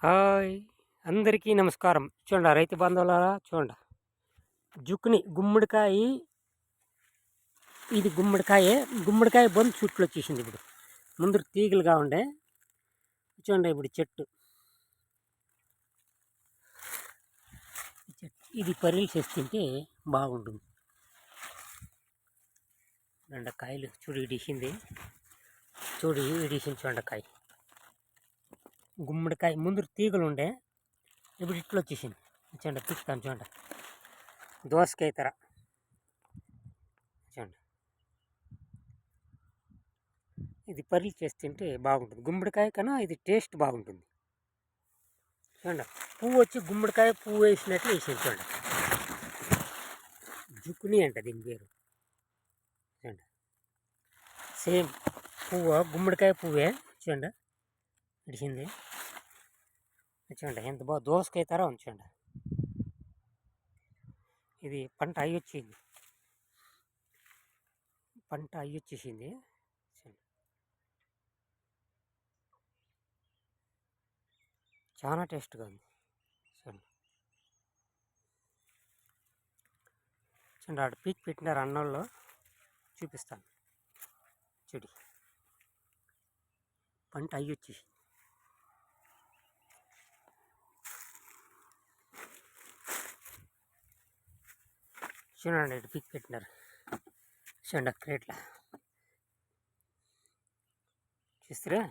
Hi! అందరికీ నమస్కారం. చూడండి రైతు బంధువులారా చూడండి. జుక్కుని గుమ్మడికాయి ఇది గుమ్మడికాయే. గుమ్మడికాయ బందు చుట్లొచ్చేసింది ఇప్పుడు. ముందు తీగలుగా ఉండే. చూడండి ఇప్పుడు చెట్టు. ఇది పరీలు చేస్తుంటే బాగుంటుంది. చూడండి కాయలు చూడు ఇడిసింది. చూడు ఇడిసింది చూడండి కాయ. గుమ్మడికాయ ముందు తీగలు ఉండే. ఇప్పుడు ఇట్లా వచ్చేసింది. చూడండి తిప్పుతాను చూడండి. దోసకాయ తర చూడండి. ఇది పరీలు చేస్తుంటే బాగుంటుంది. గుమ్మడికాయ కన్నా ఇది టేస్ట్ బాగుంటుంది. చూడండి పువ్వు వచ్చి గుమ్మడికాయ పువ్వు వేసినట్లు వేసింది చూడండి. జుక్కుని అంట దీని పేరు. చూడండి సేమ్ పువ్వు గుమ్మడికాయ పువ్వే చూడండి ఇడిసింది. చూడండి ఎంత బాగా దోసకాయ తర ఉంది చూడండి. ఇది పంట అయ్యొచ్చింది. పంట అయ్యొచ్చేసింది. చాలా టేస్ట్గా ఉంది. చూడండి చూడండి ఆడ పీక్ పెట్టినారు అన్నంలో చూపిస్తాను. చూడి పంట అయ్యొచ్చేసింది. చూడండి ఇటు పీక్ పెట్టినారు. చూడండి క్రేట్లా చూస్తారా.